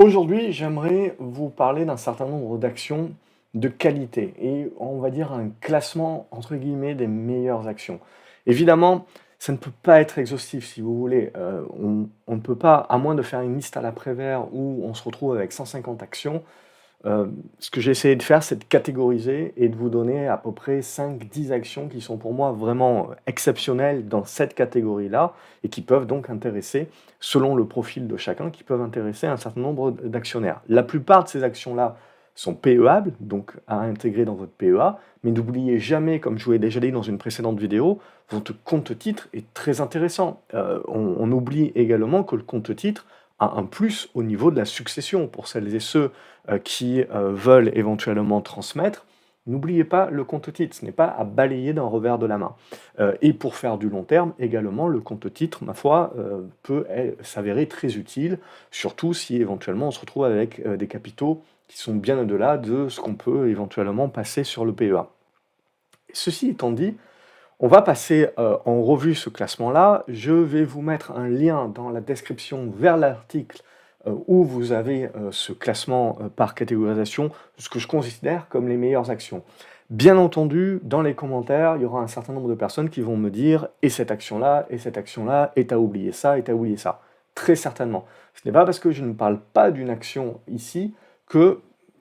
Aujourd'hui, j'aimerais vous parler d'un certain nombre d'actions de qualité et on va dire un classement entre guillemets des meilleures actions. Évidemment, ça ne peut pas être exhaustif si vous voulez. On ne peut pas, à moins de faire une liste à la Prévert où on se retrouve avec 150 actions, ce que j'ai essayé de faire, c'est de catégoriser et de vous donner à peu près 5-10 actions qui sont pour moi vraiment, exceptionnelles dans cette catégorie-là et qui peuvent donc intéresser, selon le profil de chacun, qui peuvent intéresser un certain nombre d'actionnaires. La plupart de ces actions-là sont PEables, donc à intégrer dans votre PEA, mais n'oubliez jamais, comme je vous l'ai déjà dit dans une précédente vidéo, votre compte-titre est très intéressant. On oublie également que le compte-titre a un plus au niveau de la succession pour celles et ceux qui veulent éventuellement transmettre, n'oubliez pas le compte-titre, ce n'est pas à balayer d'un revers de la main. Et pour faire du long terme, également, le compte-titre, ma foi, peut s'avérer très utile, surtout si éventuellement on se retrouve avec des capitaux qui sont bien au-delà de ce qu'on peut éventuellement passer sur le PEA. Ceci étant dit, on va passer en revue ce classement-là. Je vais vous mettre un lien dans la description vers l'article où vous avez ce classement par catégorisation, de ce que je considère comme les meilleures actions. Bien entendu, dans les commentaires, il y aura un certain nombre de personnes qui vont me dire et cette action-là, et cette action-là, et t'as oublié ça, et t'as oublié ça. Très certainement. Ce n'est pas parce que je ne parle pas d'une action ici que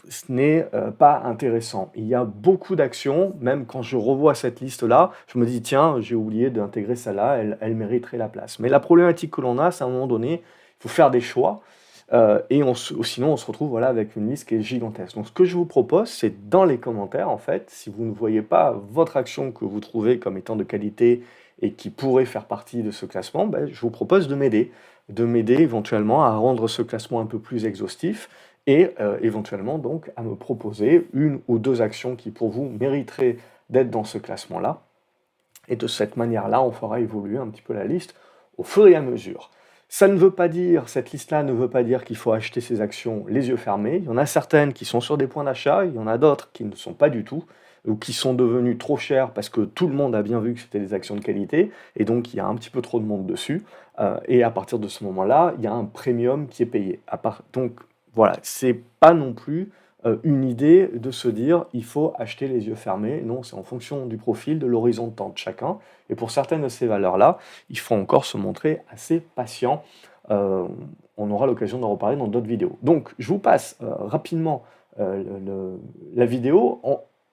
ce n'est pas intéressant. Il y a beaucoup d'actions, même quand je revois cette liste-là, je me dis, tiens, j'ai oublié d'intégrer celle-là, elle mériterait la place. Mais la problématique que l'on a, c'est à un moment donné, il faut faire des choix, et sinon on se retrouve voilà, avec une liste qui est gigantesque. Donc ce que je vous propose, c'est dans les commentaires, en fait, si vous ne voyez pas votre action que vous trouvez comme étant de qualité et qui pourrait faire partie de ce classement, ben, je vous propose de m'aider éventuellement à rendre ce classement un peu plus exhaustif et éventuellement donc à me proposer une ou deux actions qui pour vous mériteraient d'être dans ce classement-là. Et de cette manière-là, on fera évoluer un petit peu la liste au fur et à mesure. Ça ne veut pas dire, cette liste-là ne veut pas dire qu'il faut acheter ces actions les yeux fermés. Il y en a certaines qui sont sur des points d'achat, il y en a d'autres qui ne sont pas du tout, ou qui sont devenues trop chères parce que tout le monde a bien vu que c'était des actions de qualité, et donc il y a un petit peu trop de monde dessus. Et à partir de ce moment-là, il y a un premium qui est payé. Donc voilà, c'est pas non plus une idée de se dire il faut acheter les yeux fermés. Non, c'est en fonction du profil, de l'horizon de temps de chacun. Et pour certaines de ces valeurs-là, il faut encore se montrer assez patient. Euh, on aura l'occasion d'en reparler dans d'autres vidéos. Donc, je vous passe rapidement la vidéo.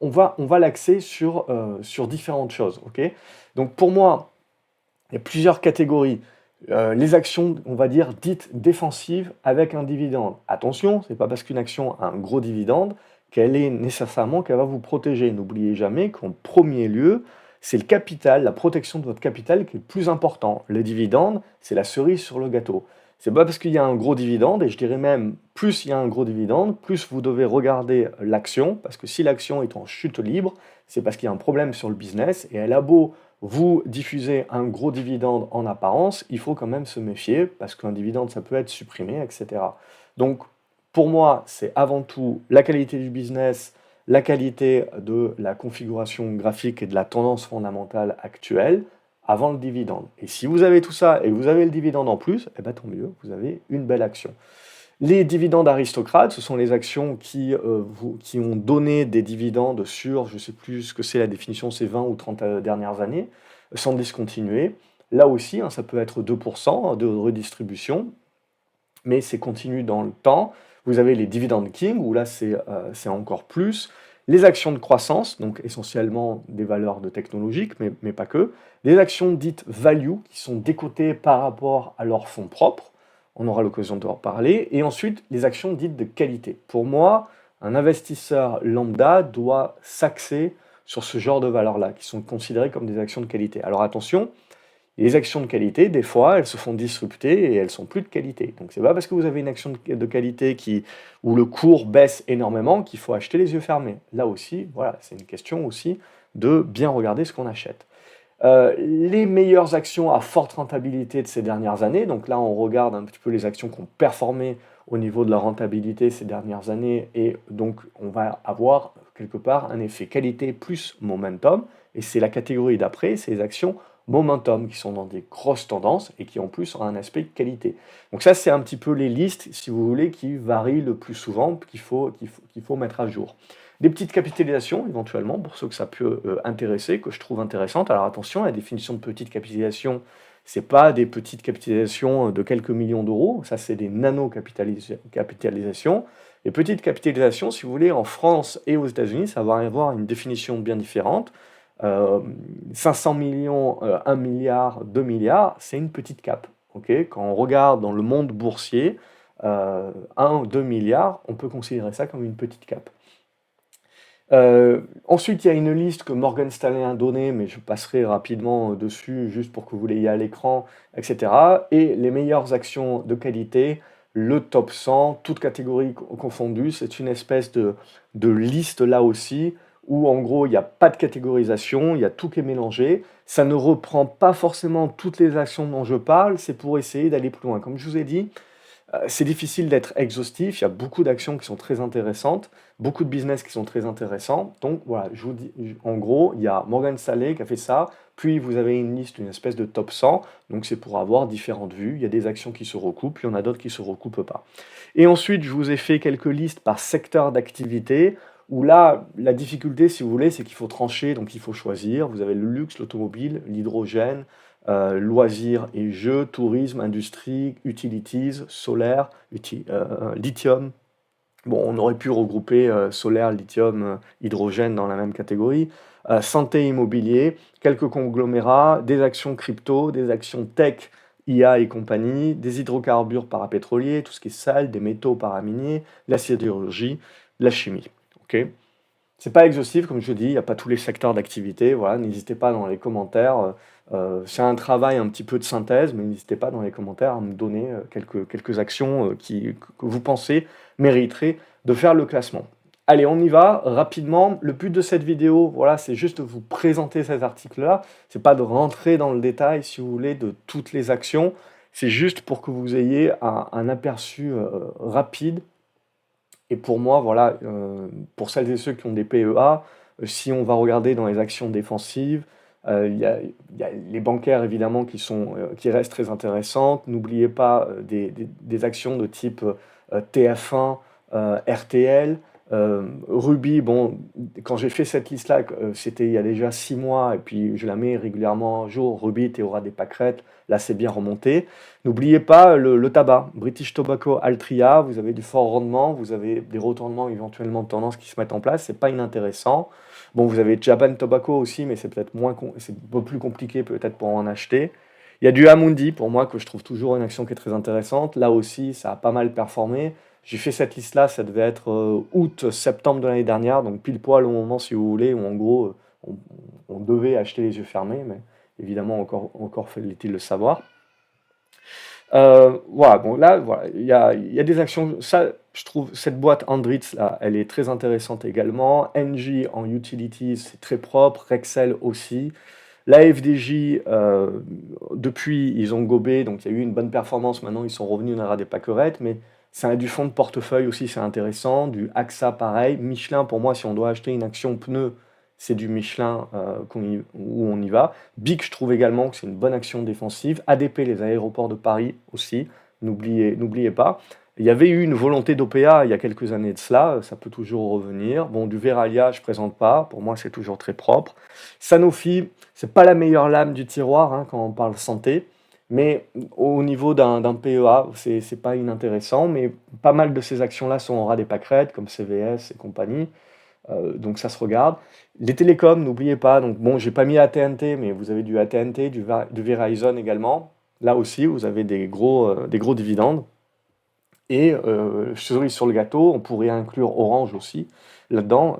On va l'axer sur différentes choses. Ok. Donc, pour moi, il y a plusieurs catégories. Les actions, on va dire, dites défensives avec un dividende. Attention, c'est pas parce qu'une action a un gros dividende qu'elle est nécessairement qu'elle va vous protéger. N'oubliez jamais qu'en premier lieu, c'est le capital, la protection de votre capital qui est le plus important. Le dividende, c'est la cerise sur le gâteau. C'est pas parce qu'il y a un gros dividende, et je dirais même plus il y a un gros dividende, plus vous devez regarder l'action, parce que si l'action est en chute libre, c'est parce qu'il y a un problème sur le business, et elle a beau vous diffusez un gros dividende en apparence, il faut quand même se méfier parce qu'un dividende, ça peut être supprimé, etc. Donc, pour moi, c'est avant tout la qualité du business, la qualité de la configuration graphique et de la tendance fondamentale actuelle avant le dividende. Et si vous avez tout ça et vous avez le dividende en plus, eh ben, tant mieux, vous avez une belle action. Les dividendes aristocrates, ce sont les actions qui ont donné des dividendes sur, je ne sais plus ce que c'est la définition, c'est 20 ou 30 dernières années, sans discontinuer. Là aussi, hein, ça peut être 2% de redistribution, mais c'est continu dans le temps. Vous avez les dividendes king, où là c'est encore plus. Les actions de croissance, donc essentiellement des valeurs de technologiques, mais pas que. Les actions dites value, qui sont décotées par rapport à leurs fonds propres. On aura l'occasion de en reparler. Et ensuite, les actions dites de qualité. Pour moi, un investisseur lambda doit s'axer sur ce genre de valeurs-là, qui sont considérées comme des actions de qualité. Alors attention, les actions de qualité, des fois, elles se font disrupter et elles sont plus de qualité. Donc c'est pas parce que vous avez une action de qualité où le cours baisse énormément qu'il faut acheter les yeux fermés. Là aussi, voilà, c'est une question aussi de bien regarder ce qu'on achète. Les meilleures actions à forte rentabilité de ces dernières années, donc là on regarde un petit peu les actions qui ont performé au niveau de la rentabilité ces dernières années, et donc on va avoir quelque part un effet qualité plus momentum, et c'est la catégorie d'après, c'est les actions Momentum, qui sont dans des grosses tendances et qui en plus ont un aspect qualité. Donc ça, c'est un petit peu les listes, si vous voulez, qui varient le plus souvent, qu'il faut mettre à jour. Des petites capitalisations, éventuellement, pour ceux que ça peut intéresser, que je trouve intéressantes. Alors attention, la définition de petite capitalisation, c'est pas des petites capitalisations de quelques millions d'euros, ça c'est des nano-capitalisations. Les petites capitalisations, si vous voulez, en France et aux États-Unis, ça va avoir une définition bien différente. Euh, 500 millions, 1 milliard, 2 milliards, c'est une petite cap. Ok, quand on regarde dans le monde boursier, 1 ou 2 milliards, on peut considérer ça comme une petite cap. Ensuite, il y a une liste que Morgan Stanley a donnée, mais je passerai rapidement dessus juste pour que vous l'ayez à l'écran, etc. Et les meilleures actions de qualité, le top 100, toutes catégories confondues. C'est une espèce de liste là aussi, où en gros, il n'y a pas de catégorisation, il y a tout qui est mélangé. Ça ne reprend pas forcément toutes les actions dont je parle, c'est pour essayer d'aller plus loin. Comme je vous ai dit, c'est difficile d'être exhaustif, il y a beaucoup d'actions qui sont très intéressantes, beaucoup de business qui sont très intéressants. Donc voilà, je vous dis, en gros, il y a Morgan Stanley qui a fait ça, puis vous avez une liste, une espèce de top 100, donc c'est pour avoir différentes vues. Il y a des actions qui se recoupent, il y en a d'autres qui ne se recoupent pas. Et ensuite, je vous ai fait quelques listes par secteur d'activité, où là, la difficulté, si vous voulez, c'est qu'il faut trancher, donc il faut choisir. Vous avez le luxe, l'automobile, l'hydrogène, loisirs et jeux, tourisme, industrie, utilities, solaire, lithium. Bon, on aurait pu regrouper solaire, lithium, hydrogène dans la même catégorie. Santé, immobilier, quelques conglomérats, des actions crypto, des actions tech, IA et compagnie, des hydrocarbures parapétroliers, tout ce qui est sale, des métaux paraminiers, la sidérurgie, la chimie. Ok. C'est pas exhaustif, comme je dis, il n'y a pas tous les secteurs d'activité. Voilà, n'hésitez pas dans les commentaires. C'est un travail un petit peu de synthèse, mais n'hésitez pas dans les commentaires à me donner quelques actions que vous pensez mériteraient de faire le classement. Allez, on y va rapidement. Le but de cette vidéo, voilà, c'est juste de vous présenter ces articles-là. C'est pas de rentrer dans le détail, si vous voulez, de toutes les actions. C'est juste pour que vous ayez un aperçu rapide et pour moi, voilà, pour celles et ceux qui ont des PEA, si on va regarder dans les actions défensives, il y a les bancaires évidemment qui restent très intéressantes. N'oubliez pas des actions de type TF1, RTL, Ruby. Bon, quand j'ai fait cette liste-là, c'était il y a déjà 6 mois, et puis je la mets régulièrement à jour. Ruby, Théora des pâquerettes, là c'est bien remonté. N'oubliez pas le tabac, British Tobacco Altria, vous avez du fort rendement, vous avez des retournements éventuellement de tendance qui se mettent en place, c'est pas inintéressant. Bon, vous avez Japan Tobacco aussi, mais c'est peut-être c'est un peu plus compliqué peut-être pour en acheter. Il y a du Amundi pour moi que je trouve toujours une action qui est très intéressante. Là aussi, ça a pas mal performé. J'ai fait cette liste-là, ça devait être août-septembre de l'année dernière, donc pile poil au moment, si vous voulez, où en gros, on, on devait acheter les yeux fermés, mais évidemment, encore fallait-il le savoir. Voilà, bon là, voilà, il y a des actions. Ça, je trouve cette boîte Andritz là, elle est très intéressante également. Engie en utilities, c'est très propre. Rexel aussi. La FDJ, depuis, ils ont gobé, donc il y a eu une bonne performance. Maintenant, ils sont revenus dans la des pâquerettes, mais c'est du fond de portefeuille aussi, c'est intéressant. Du AXA, pareil. Michelin, pour moi, si on doit acheter une action pneu, c'est du Michelin où on y va. BIC, je trouve également que c'est une bonne action défensive. ADP, les aéroports de Paris aussi, n'oubliez pas. Il y avait eu une volonté d'OPA il y a quelques années de cela, ça peut toujours revenir. Bon, du Verallia, je ne présente pas, pour moi c'est toujours très propre. Sanofi, c'est pas la meilleure lame du tiroir hein, quand on parle santé, mais au niveau d'un PEA, c'est pas inintéressant, mais pas mal de ces actions-là sont en ras des pâquerettes, comme CVS et compagnie. Donc ça se regarde. Les télécoms, n'oubliez pas. Donc bon, j'ai pas mis AT&T, mais vous avez du AT&T, du Verizon également. Là aussi, vous avez des gros dividendes. Et cerise sur le gâteau, on pourrait inclure Orange aussi là-dedans.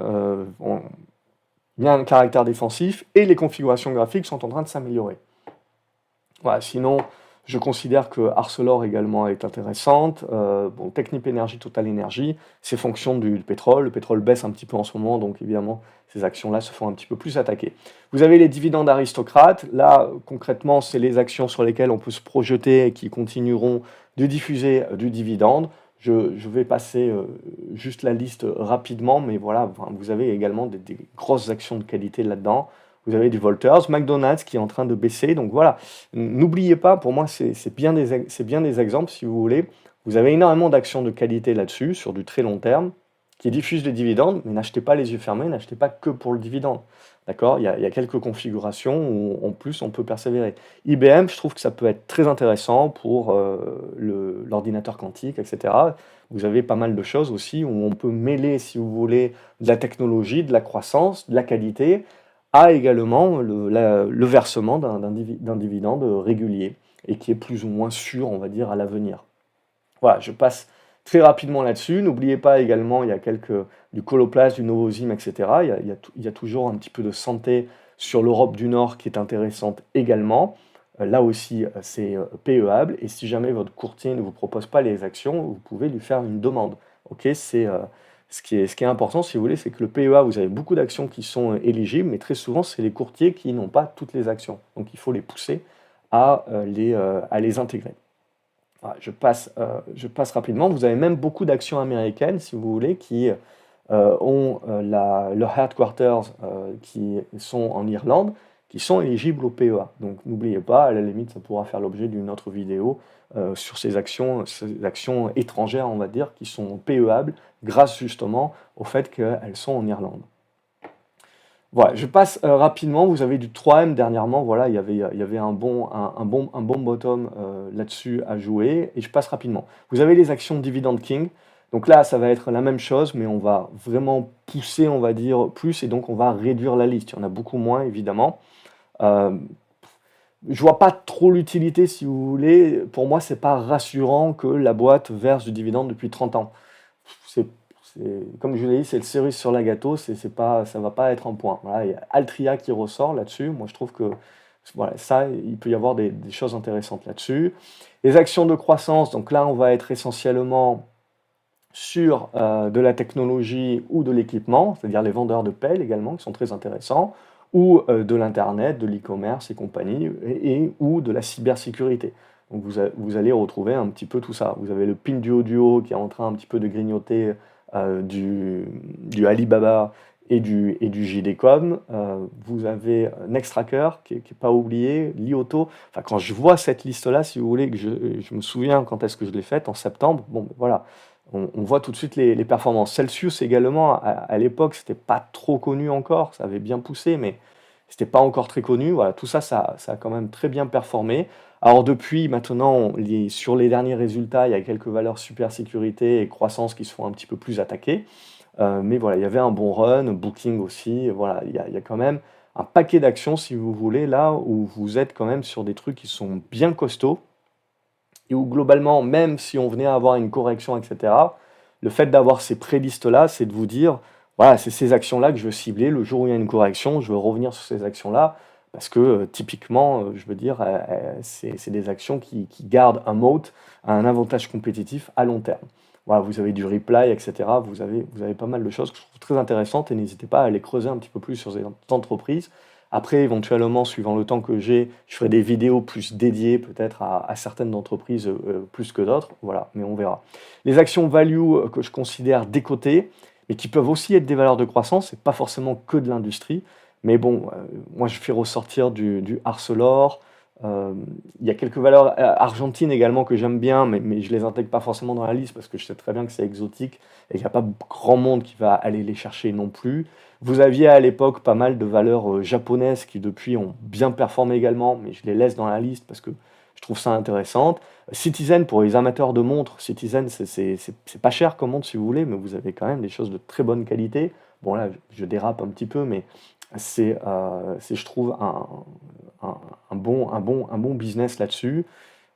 Il y a un caractère défensif et les configurations graphiques sont en train de s'améliorer. Voilà, sinon, je considère que Arcelor également est intéressante. Bon, Technip Energy, Total Energy, c'est fonction du pétrole. Le pétrole baisse un petit peu en ce moment, donc évidemment, ces actions-là se font un petit peu plus attaquer. Vous avez les dividendes aristocrates. Là, concrètement, c'est les actions sur lesquelles on peut se projeter et qui continueront de diffuser du dividende. Je vais passer juste la liste rapidement, mais voilà, enfin, vous avez également des grosses actions de qualité là-dedans. vous avez du Volters, McDonald's qui est en train de baisser. Donc voilà, n'oubliez pas, pour moi, c'est bien des exemples, si vous voulez. Vous avez énormément d'actions de qualité là-dessus, sur du très long terme, qui diffusent des dividendes, mais n'achetez pas les yeux fermés, n'achetez pas que pour le dividende. D'accord? Il y a quelques configurations où, en plus, on peut persévérer. IBM, je trouve que ça peut être très intéressant pour l'ordinateur quantique, etc. Vous avez pas mal de choses aussi où on peut mêler, si vous voulez, de la technologie, de la croissance, de la qualité, à également le versement d'un dividende régulier et qui est plus ou moins sûr, on va dire, à l'avenir. Voilà, je passe très rapidement là-dessus. N'oubliez pas également, il y a du Coloplast, du Novozymes, etc. Il y a toujours un petit peu de santé sur l'Europe du Nord qui est intéressante également. Là aussi, c'est PEable. Et si jamais votre courtier ne vous propose pas les actions, vous pouvez lui faire une demande. Ok, ce qui est important, si vous voulez, c'est que le PEA, vous avez beaucoup d'actions qui sont éligibles, mais très souvent, c'est les courtiers qui n'ont pas toutes les actions. Donc, il faut les pousser à les intégrer. Voilà, je passe rapidement. Vous avez même beaucoup d'actions américaines, si vous voulez, qui ont leurs headquarters qui sont en Irlande, qui sont éligibles au PEA. Donc n'oubliez pas, à la limite, ça pourra faire l'objet d'une autre vidéo sur ces actions étrangères, on va dire, qui sont PEables grâce justement au fait qu'elles sont en Irlande. Voilà, je passe rapidement. Vous avez du 3M dernièrement. Voilà, il y avait un bon bottom là-dessus à jouer. Et je passe rapidement. Vous avez les actions Dividend King. Donc là, ça va être la même chose, mais on va vraiment pousser, on va dire, plus. Et donc, on va réduire la liste. Il y en a beaucoup moins, évidemment. Euh, je vois pas trop l'utilité, si vous voulez. Pour moi, c'est pas rassurant que la boîte verse du dividende depuis 30 ans. C'est, comme je l'ai dit, c'est le cerise sur la gâteau, c'est pas, ça va pas être un point. Voilà, il y a Altria qui ressort là-dessus. Moi, je trouve que voilà, ça, il peut y avoir des choses intéressantes là-dessus. Les actions de croissance, donc là, on va être essentiellement sur de la technologie ou de l'équipement, c'est-à-dire les vendeurs de pelles également, qui sont très intéressants, ou de l'Internet, de l'e-commerce et compagnie, ou de la cybersécurité. Donc vous allez retrouver un petit peu tout ça. Vous avez le Pinduoduo qui est en train un petit peu de grignoter du Alibaba et du JD.com. Vous avez Nextracker qui n'est pas oublié, Lioto. Enfin, quand je vois cette liste-là, si vous voulez, que je me souviens quand est-ce que je l'ai faite, en septembre, bon, ben voilà, on voit tout de suite les performances. Celsius également, à l'époque, c'était pas trop connu encore, ça avait bien poussé, mais c'était pas encore très connu. Voilà, tout ça, ça a quand même très bien performé. Alors depuis, maintenant, sur les derniers résultats, il y a quelques valeurs super sécurité et croissance qui se font un petit peu plus attaquer. Mais voilà, il y avait un bon run, Booking aussi. Voilà, il y a quand même un paquet d'actions, si vous voulez, là où vous êtes quand même sur des trucs qui sont bien costauds et où globalement, même si on venait à avoir une correction, etc., le fait d'avoir ces prélistes-là, c'est de vous dire, voilà, c'est ces actions-là que je veux cibler. Le jour où il y a une correction, je veux revenir sur ces actions-là, parce que typiquement, je veux dire, c'est des actions qui gardent un moat, un avantage compétitif à long terme. Voilà, vous avez du reply, etc. Vous avez pas mal de choses que je trouve très intéressantes et n'hésitez pas à aller creuser un petit peu plus sur ces entreprises. Après, éventuellement, suivant le temps que j'ai, je ferai des vidéos plus dédiées peut-être à certaines entreprises plus que d'autres. Voilà, mais on verra. Les actions value que je considère décotées, mais qui peuvent aussi être des valeurs de croissance, c'est pas forcément que de l'industrie. Mais bon, moi je fais ressortir du Arcelor. euh, il y a quelques valeurs argentines également que j'aime bien, mais je les intègre pas forcément dans la liste parce que je sais très bien que c'est exotique et qu'il n'y a pas grand monde qui va aller les chercher non plus. Vous aviez à l'époque pas mal de valeurs japonaises qui depuis ont bien performé également, mais je les laisse dans la liste parce que je trouve ça intéressant. Citizen, pour les amateurs de montres, Citizen, c'est pas cher comme montre si vous voulez, mais vous avez quand même des choses de très bonne qualité. Bon là, je dérape un petit peu, mais je trouve, un, un bon business là-dessus.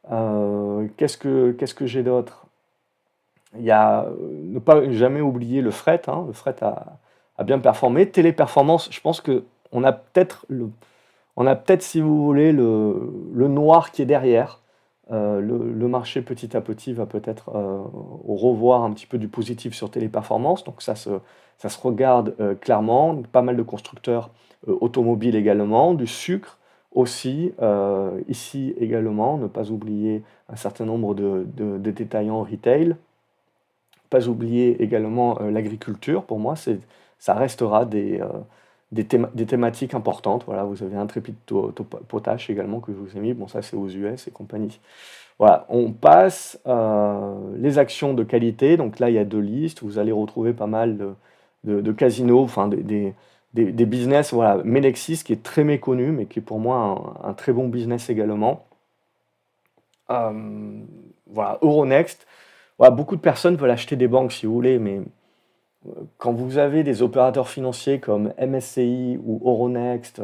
Qu'est-ce que j'ai d'autre? Il y a ne pas jamais oublier le fret, hein. Le fret a bien performé. Téléperformance, je pense que on a peut-être on a peut-être, si vous voulez, le noir qui est derrière. Le marché petit à petit va peut-être revoir un petit peu du positif sur Téléperformance. Donc ça se regarde clairement. Pas mal de constructeurs automobiles également, du sucre aussi. Ici également, ne pas oublier un certain nombre de détaillants retail. Pas oublier également l'agriculture. Pour moi, ça restera des thématiques importantes. Voilà, vous avez Intrepid Potash également que je vous ai mis. Bon, ça, c'est aux US et compagnie. Voilà, on passe les actions de qualité. Donc là, il y a deux listes. Vous allez retrouver pas mal de casinos, enfin des business. Voilà, Melexis qui est très méconnu, mais qui est pour moi un très bon business également. Euh, voilà, Euronext. Voilà, beaucoup de personnes veulent acheter des banques si vous voulez, mais quand vous avez des opérateurs financiers comme MSCI ou Euronext,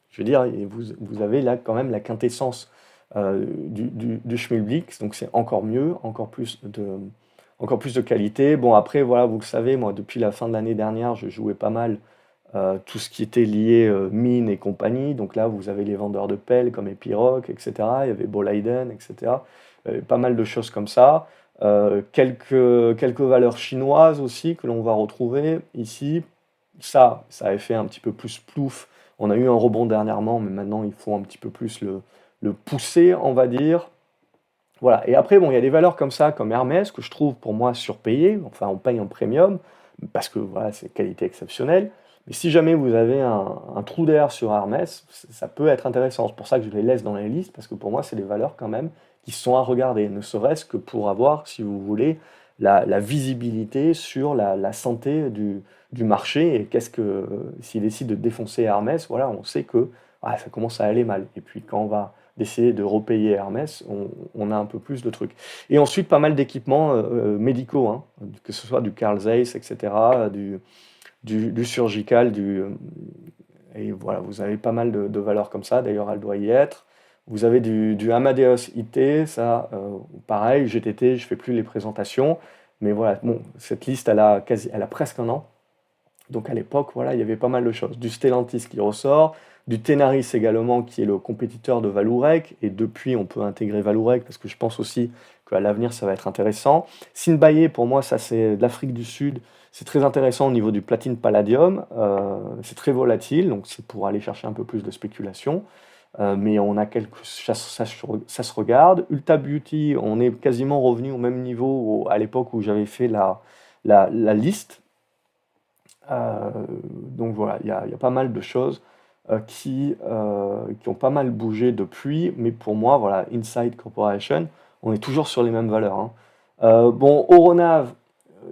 je veux dire, et vous avez là quand même la quintessence du Schmilblick, donc c'est encore mieux, encore plus de qualité. Bon, après, voilà, vous le savez, moi, depuis la fin de l'année dernière, je jouais pas mal tout ce qui était lié mine et compagnie. Donc là, vous avez les vendeurs de pelles comme Epiroc, etc. Il y avait Boliden, etc. Pas mal de choses comme ça. Quelques valeurs chinoises aussi que l'on va retrouver ici. Ça a fait un petit peu plus plouf. On a eu un rebond dernièrement, mais maintenant il faut un petit peu plus le pousser, on va dire. Voilà. Et après, bon, il y a des valeurs comme ça, comme Hermès, que je trouve pour moi surpayées. Enfin, on paye un premium parce que voilà, c'est qualité exceptionnelle. Mais si jamais vous avez un trou d'air sur Hermès, ça peut être intéressant. C'est pour ça que je les laisse dans la liste, parce que pour moi, c'est des valeurs quand même qui sont à regarder, ne serait-ce que pour avoir, si vous voulez, la visibilité sur la santé du marché et qu'est-ce que, s'il décide de défoncer Hermès, voilà, on sait que ah, ça commence à aller mal. Et puis quand on va d'essayer de repayer Hermès, on a un peu plus de trucs. Et ensuite, pas mal d'équipements médicaux, hein, que ce soit du Carl Zeiss, etc., du Surgical, et voilà, vous avez pas mal de valeurs comme ça, d'ailleurs elle doit y être. Vous avez du Amadeus IT, ça, pareil, GTT, je fais plus les présentations, mais voilà, bon, cette liste, elle a presque un an. Donc à l'époque, voilà, il y avait pas mal de choses. Du Stellantis qui ressort, du Tenaris également, qui est le compétiteur de Vallourec, et depuis on peut intégrer Vallourec, parce que je pense aussi qu'à l'avenir ça va être intéressant. Sinbaye, pour moi, ça c'est de l'Afrique du Sud, c'est très intéressant au niveau du platine palladium, c'est très volatile, donc c'est pour aller chercher un peu plus de spéculation. Mais on a ça se regarde. Ulta Beauty, on est quasiment revenu au même niveau à l'époque où j'avais fait la liste. Donc voilà, il y a pas mal de choses qui ont pas mal bougé depuis, mais pour moi, voilà, Inside Corporation, on est toujours sur les mêmes valeurs, hein. Bon, Oronav,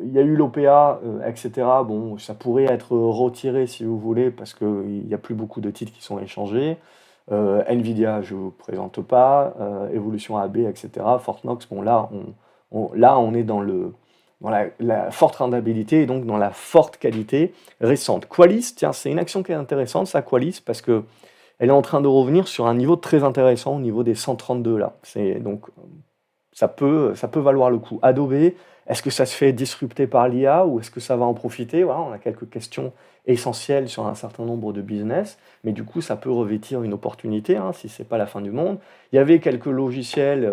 il y a eu l'OPA, etc. Bon, ça pourrait être retiré si vous voulez, parce qu'il n'y a plus beaucoup de titres qui sont échangés. Nvidia, je ne vous présente pas. Evolution AB, etc. Fortnox, bon là, là, on est dans la forte rentabilité et donc dans la forte qualité récente. Qualis, tiens, c'est une action qui est intéressante, ça, Qualis, parce que elle est en train de revenir sur un niveau très intéressant, au niveau des 132 là. Donc ça peut valoir le coup. Adobe, est-ce que ça se fait disrupter par l'IA ou est-ce que ça va en profiter? Voilà, on a quelques questions essentielles sur un certain nombre de business, mais du coup, ça peut revêtir une opportunité, hein, si c'est pas la fin du monde. Il y avait quelques logiciels,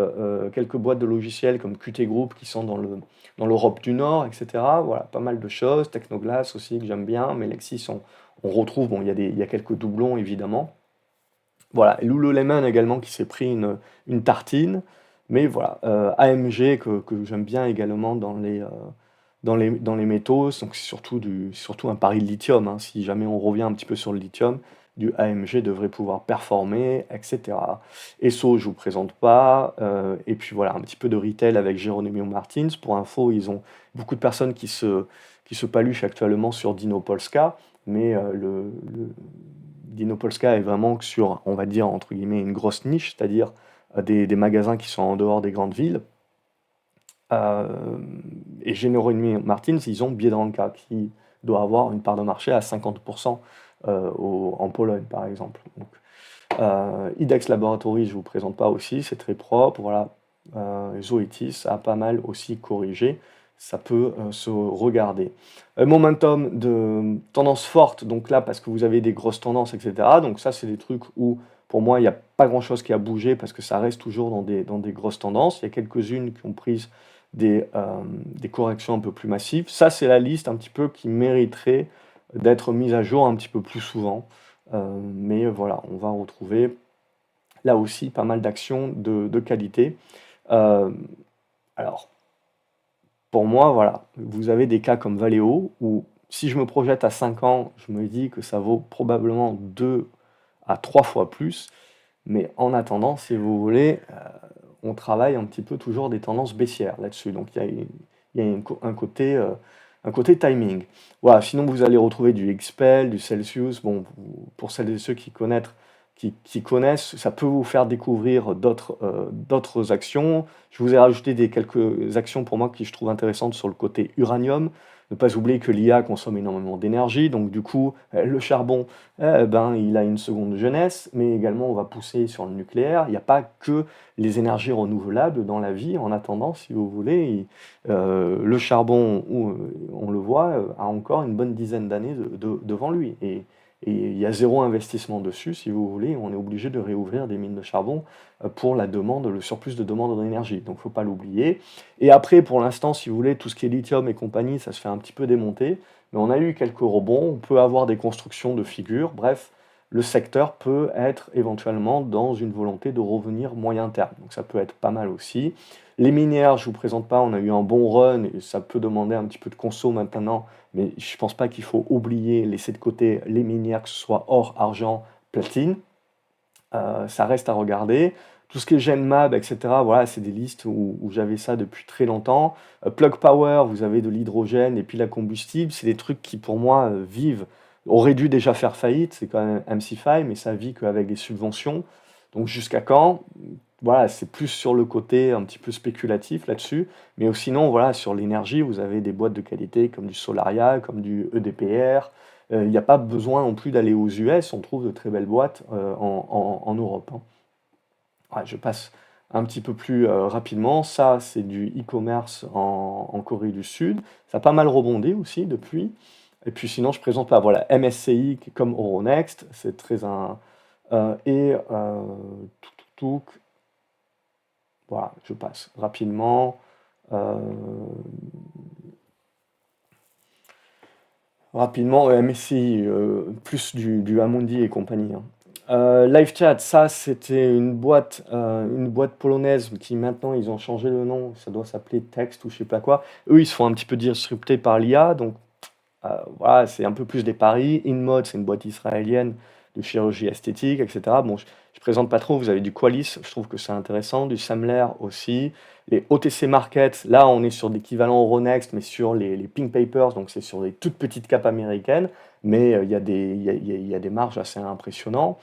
quelques boîtes de logiciels comme Qt Group qui sont dans l'Europe du Nord, etc. Voilà, pas mal de choses. Technoglass aussi que j'aime bien, mais Lexis, on retrouve, bon, il y a quelques doublons évidemment. Voilà, et Lululemon également qui s'est pris une tartine. Mais voilà, AMG que j'aime bien également dans les métaux, donc c'est surtout un pari de lithium, hein. Si jamais on revient un petit peu sur le lithium, du AMG devrait pouvoir performer, etc. Esso, je vous présente pas. Et puis voilà, un petit peu de retail avec Jeronimo Martins. Pour info, ils ont beaucoup de personnes qui se paluchent actuellement sur Dino Polska, mais Dino Polska est vraiment sur, on va dire, entre guillemets, une grosse niche, c'est-à-dire des magasins qui sont en dehors des grandes villes. Euh, et Jeronimo Martins, ils ont Biedronka, qui doit avoir une part de marché à 50% en Pologne, par exemple. Donc, IDEX Laboratories, je ne vous présente pas aussi, c'est très propre. Voilà. Zoetis a pas mal aussi corrigé, ça peut se regarder. Momentum de tendance forte, donc là, parce que vous avez des grosses tendances, etc. Donc ça, c'est des trucs où, pour moi, il n'y a pas grand-chose qui a bougé, parce que ça reste toujours dans des grosses tendances. Il y a quelques-unes qui ont pris des corrections un peu plus massives. Ça, c'est la liste un petit peu qui mériterait d'être mise à jour un petit peu plus souvent. Mais voilà, on va retrouver là aussi pas mal d'actions de qualité. Euh, alors, pour moi, voilà, vous avez des cas comme Valeo où si je me projette à 5 ans, je me dis que ça vaut probablement 2 à 3 fois plus. Mais en attendant, si vous voulez, on travaille un petit peu toujours des tendances baissières là-dessus. Donc il y a un côté timing. Voilà, sinon vous allez retrouver du XPEL, du Celsius. Bon, pour celles et ceux qui connaissent, ça peut vous faire découvrir d'autres actions. Je vous ai rajouté quelques actions pour moi qui je trouve intéressantes sur le côté uranium. Ne pas oublier que l'IA consomme énormément d'énergie, donc du coup, le charbon, ben, il a une seconde jeunesse, mais également on va pousser sur le nucléaire. Il n'y a pas que les énergies renouvelables dans la vie. En attendant, si vous voulez, le charbon, on le voit, a encore une bonne dizaine d'années devant lui. Et il y a zéro investissement dessus, si vous voulez. On est obligé de réouvrir des mines de charbon pour la demande, le surplus de demande d'énergie. Donc, il ne faut pas l'oublier. Et après, pour l'instant, si vous voulez, tout ce qui est lithium et compagnie, ça se fait un petit peu démonter. Mais on a eu quelques rebonds. On peut avoir des constructions de figures. Bref, le secteur peut être éventuellement dans une volonté de revenir moyen terme. Donc, ça peut être pas mal aussi. Les minières, je ne vous présente pas, on a eu un bon run et ça peut demander un petit peu de conso maintenant, mais je ne pense pas qu'il faut oublier, laisser de côté les minières, que ce soit or, argent, platine. Ça reste à regarder. Tout ce qui est GenMab, etc., voilà, c'est des listes où j'avais ça depuis très longtemps. Plug Power, vous avez de l'hydrogène et puis la combustible, c'est des trucs qui pour moi vivent, auraient dû déjà faire faillite, c'est quand même MC5, mais ça vit qu'avec des subventions. Donc jusqu'à quand? Voilà, c'est plus sur le côté un petit peu spéculatif là-dessus, mais sinon, voilà, sur l'énergie, vous avez des boîtes de qualité comme du Solaria, comme du EDPR. Il n'y a pas besoin non plus d'aller aux US, on trouve de très belles boîtes en Europe, hein. Ouais, je passe un petit peu plus rapidement. Ça, c'est du e-commerce en Corée du Sud. Ça a pas mal rebondi aussi depuis. Et puis sinon, je présente pas. Voilà, MSCI qui est comme Euronext, c'est très un. Et tout, voilà, je passe rapidement. Euh, rapidement, MSCI, plus du Amundi et compagnie, hein. LiveChat, ça c'était une boîte polonaise qui maintenant ils ont changé le nom, ça doit s'appeler Text ou je sais pas quoi. Eux ils se font un petit peu disrupter par l'IA, donc voilà, c'est un peu plus des paris. InMode, c'est une boîte israélienne de chirurgie esthétique, etc. Bon, je présente pas trop, vous avez du Qualys, je trouve que c'est intéressant, du Semler aussi. Les OTC Markets, là on est sur l'équivalent Euronext, mais sur les Pink Papers, donc c'est sur les toutes petites capes américaines, mais il y a des marges assez impressionnantes.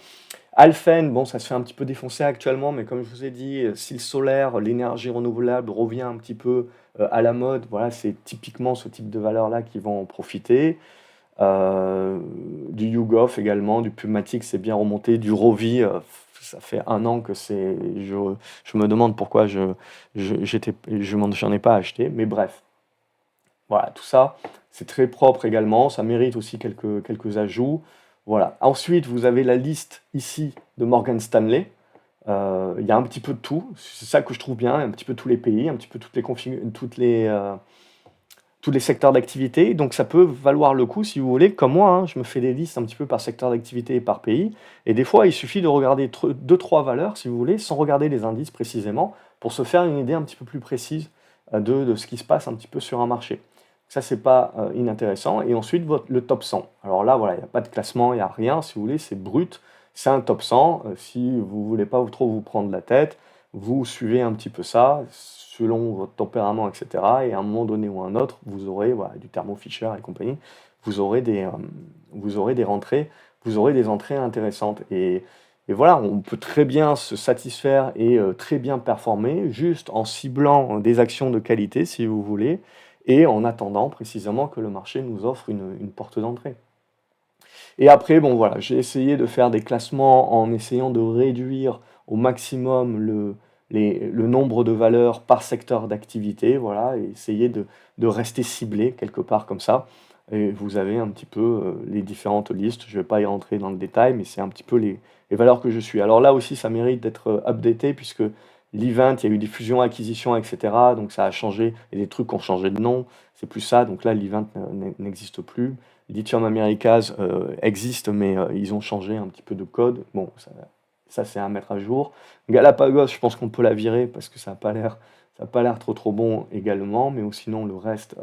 Alphen, bon, ça se fait un petit peu défoncer actuellement, mais comme je vous ai dit, si le solaire, l'énergie renouvelable revient un petit peu à la mode, voilà, c'est typiquement ce type de valeurs-là qui vont en profiter. Du YouGov également, du Pubmatic, c'est bien remonté, du Rovi, ça fait 1 an que je me demande pourquoi j'en ai pas acheté, mais bref, voilà, tout ça, c'est très propre également, ça mérite aussi quelques ajouts. Voilà. Ensuite, vous avez la liste ici de Morgan Stanley. Il y a un petit peu de tout, c'est ça que je trouve bien, un petit peu tous les pays, un petit peu tous les secteurs d'activité. Donc ça peut valoir le coup si vous voulez. Comme moi, hein, je me fais des listes un petit peu par secteur d'activité et par pays. Et des fois, il suffit de regarder deux, trois valeurs, si vous voulez, sans regarder les indices précisément, pour se faire une idée un petit peu plus précise de ce qui se passe un petit peu sur un marché. Ça, c'est pas inintéressant. Et ensuite, le top 100. Alors là, voilà, il n'y a pas de classement, il n'y a rien, si vous voulez, c'est brut. C'est un top 100. Si vous voulez pas trop vous prendre la tête, vous suivez un petit peu ça, selon votre tempérament, etc. Et à un moment donné ou à un autre, vous aurez voilà, du Thermo Fisher et compagnie, vous aurez vous aurez des rentrées, vous aurez des entrées intéressantes. Et voilà, on peut très bien se satisfaire et très bien performer juste en ciblant des actions de qualité, si vous voulez, et en attendant précisément que le marché nous offre une porte d'entrée. Et après, bon voilà, j'ai essayé de faire des classements en essayant de réduire au maximum le nombre de valeurs par secteur d'activité, voilà, et essayer de rester ciblé quelque part comme ça. Et vous avez un petit peu les différentes listes. Je ne vais pas y rentrer dans le détail, mais c'est un petit peu les valeurs que je suis. Alors là aussi, ça mérite d'être updaté puisque l'event, il y a eu des fusions, acquisitions, etc. Donc ça a changé, et des trucs qui ont changé de nom. C'est plus ça. Donc là, l'event n'existe plus. Lithium Americas existe, mais ils ont changé un petit peu de code. Bon, ça c'est à mettre à jour. Galapagos, je pense qu'on peut la virer parce que ça n'a pas l'air, ça n'a pas l'air trop bon également, mais sinon le reste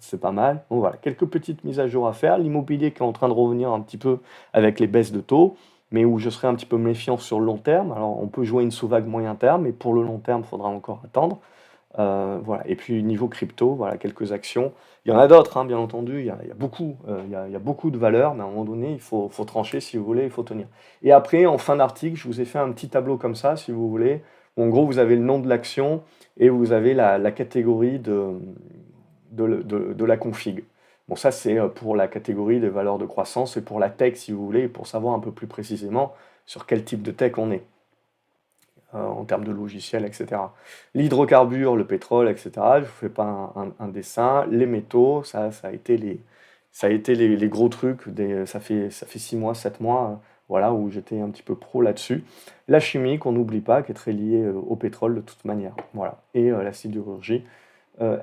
c'est pas mal. Donc voilà, quelques petites mises à jour à faire. L'immobilier qui est en train de revenir un petit peu avec les baisses de taux, mais où je serai un petit peu méfiant sur le long terme. Alors on peut jouer une sous-vague moyen terme, mais pour le long terme, il faudra encore attendre. Voilà. Et puis niveau crypto, voilà, quelques actions. Il y en a d'autres, hein, bien entendu, il y a beaucoup, il y a beaucoup de valeurs, mais à un moment donné, il faut trancher si vous voulez, il faut tenir. Et après, en fin d'article, je vous ai fait un petit tableau comme ça, si vous voulez, où en gros, vous avez le nom de l'action et vous avez la catégorie de la config. Bon, ça, c'est pour la catégorie des valeurs de croissance et pour la tech, si vous voulez, pour savoir un peu plus précisément sur quel type de tech on est en termes de logiciels, etc. L'hydrocarbure, le pétrole, etc. Je vous fais pas un dessin. Les métaux, ça a été les gros trucs. Ça fait 6 mois, 7 mois, voilà, où j'étais un petit peu pro là-dessus. La chimie, qu'on n'oublie pas, qui est très liée au pétrole de toute manière. Voilà. Et la sidérurgie,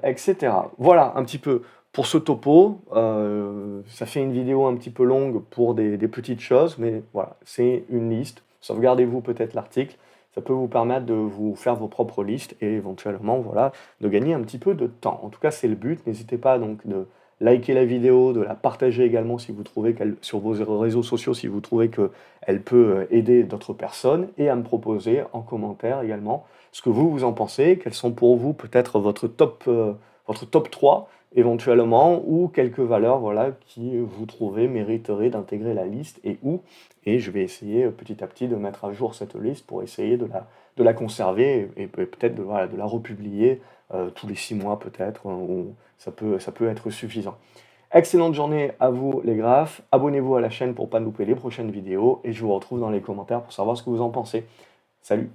etc. Voilà un petit peu pour ce topo. Ça fait une vidéo un petit peu longue pour des petites choses, mais voilà, c'est une liste. Sauvegardez-vous peut-être l'article. Ça peut vous permettre de vous faire vos propres listes et éventuellement, voilà, de gagner un petit peu de temps. En tout cas, c'est le but. N'hésitez pas donc de liker la vidéo, de la partager également si vous trouvez qu'elle, sur vos réseaux sociaux, si vous trouvez qu'elle peut aider d'autres personnes, et à me proposer en commentaire également ce que vous en pensez, quels sont pour vous peut-être votre top 3 éventuellement, ou quelques valeurs voilà, qui vous trouvez mériteraient d'intégrer la liste et où. Et je vais essayer petit à petit de mettre à jour cette liste pour essayer de la conserver et peut-être voilà, de la republier tous les 6 mois peut-être, où ça peut être suffisant. Excellente journée à vous les graphes, abonnez-vous à la chaîne pour ne pas louper les prochaines vidéos et je vous retrouve dans les commentaires pour savoir ce que vous en pensez. Salut!